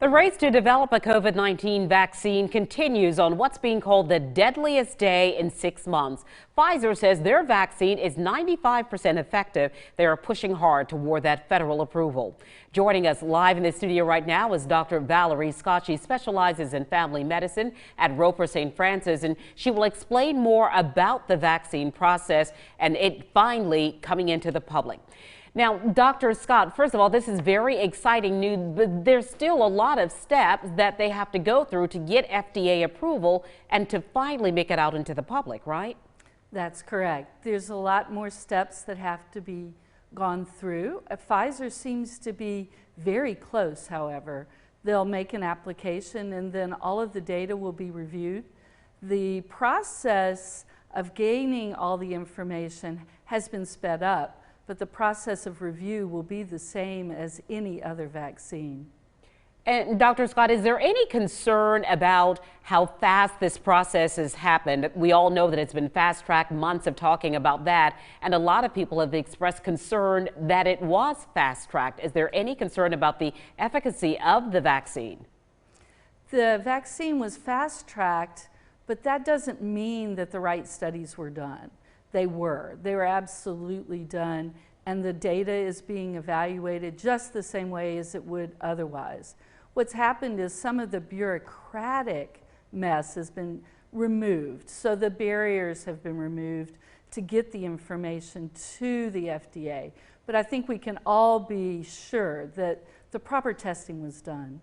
The race to develop a COVID-19 vaccine continues on what's being called the deadliest day in 6 months. Pfizer says their vaccine is 95% effective. They are pushing hard toward that federal approval. Joining us live in the studio right now is Dr. Valerie Scott. She specializes in family medicine at Roper St. Francis, and she will explain more about the vaccine process and it finally coming into the public. Now, Dr. Scott, first of all, this is very exciting news, but there's still a lot of steps that they have to go through to get FDA approval and to finally make it out into the public, right? That's correct. There's a lot more steps that have to be gone through. Pfizer seems to be very close, however. They'll make an application and then all of the data will be reviewed. The process of gaining all the information has been sped up, but the process of review will be the same as any other vaccine. And Dr. Scott, is there any concern about how fast this process has happened? We all know that it's been fast-tracked, months of talking about that, and a lot of people have expressed concern that it was fast-tracked. Is there any concern about the efficacy of the vaccine? The vaccine was fast-tracked, but that doesn't mean that the right studies were done. They were absolutely done, and the data is being evaluated just the same way as it would otherwise. What's happened is some of the bureaucratic mess has been removed, so the barriers have been removed to get the information to the FDA. But I think we can all be sure that the proper testing was done.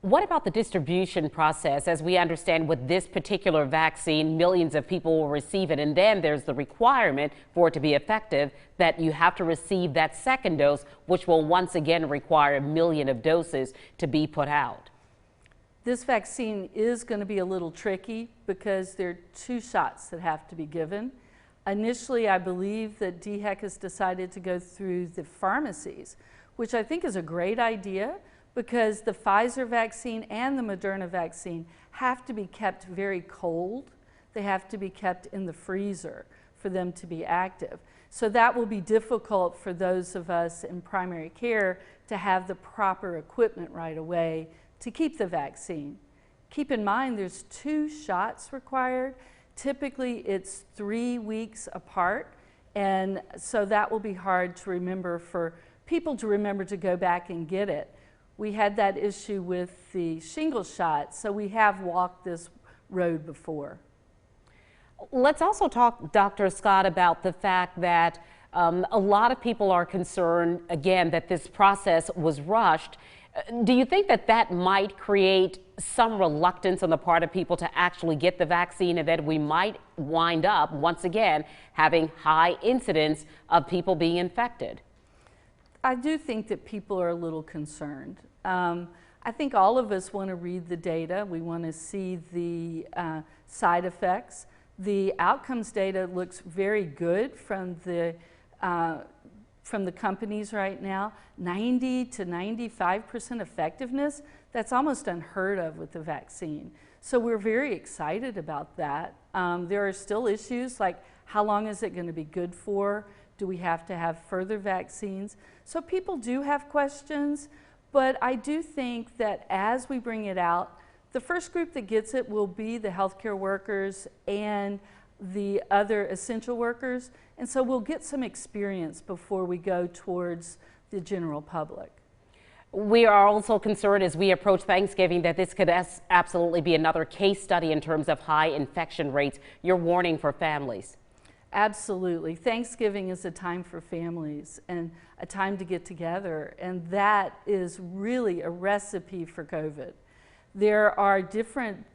What about the distribution process? As we understand, with this particular vaccine, millions of people will receive it, and then there's the requirement for it to be effective that you have to receive that second dose, which will once again require 1 million of doses to be put out. This vaccine is going to be a little tricky because there are 2 shots that have to be given. Initially, I believe that DHEC has decided to go through the pharmacies, which I think is a great idea, because the Pfizer vaccine and the Moderna vaccine have to be kept very cold. They have to be kept in the freezer for them to be active. So that will be difficult for those of us in primary care to have the proper equipment right away to keep the vaccine. Keep in mind there's 2 shots required. Typically it's 3 weeks apart, and so that will be hard to remember for people to remember to go back and get it. We had that issue with the shingle shot, so we have walked this road before. Let's also talk, Dr. Scott, about the fact that a lot of people are concerned, again, that this process was rushed. Do you think that that might create some reluctance on the part of people to actually get the vaccine, and that we might wind up, once again, having high incidence of people being infected? I do think that people are a little concerned. I think all of us want to read the data. We want to see the side effects. The outcomes data looks very good from the companies right now. 90 to 95% effectiveness, that's almost unheard of with the vaccine. So we're very excited about that. There are still issues like how long is it going to be good for? Do we have to have further vaccines? So people do have questions, but I do think that as we bring it out, the first group that gets it will be the healthcare workers and the other essential workers, and so we'll get some experience before we go towards the general public. We are also concerned as we approach Thanksgiving that this could absolutely be another case study in terms of high infection rates. Your warning for families. Absolutely. Thanksgiving is a time for families and a time to get together, and that is really a recipe for COVID. There are different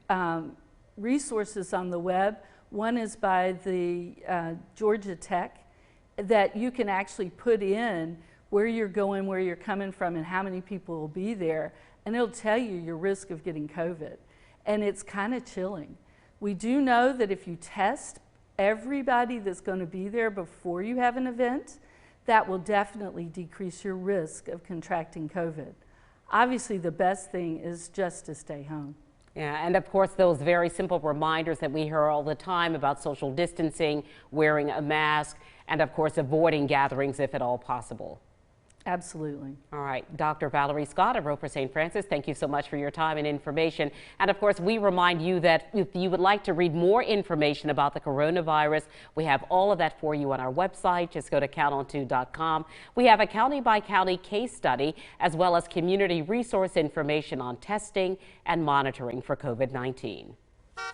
resources on the web. One is by the Georgia Tech that you can actually put in where you're going, where you're coming from, and how many people will be there, and it'll tell you your risk of getting COVID. And it's kind of chilling. We do know that if you test everybody that's going to be there before you have an event, that will definitely decrease your risk of contracting COVID. Obviously, the best thing is just to stay home. Yeah, and of course, those very simple reminders that we hear all the time about social distancing, wearing a mask, and of course, avoiding gatherings if at all possible. Absolutely. All right, Dr. Valerie Scott of Roper St. Francis, thank you so much for your time and information. And of course, we remind you that if you would like to read more information about the coronavirus, we have all of that for you on our website. Just go to countont2.com. We have a county by county case study, as well as community resource information on testing and monitoring for COVID-19.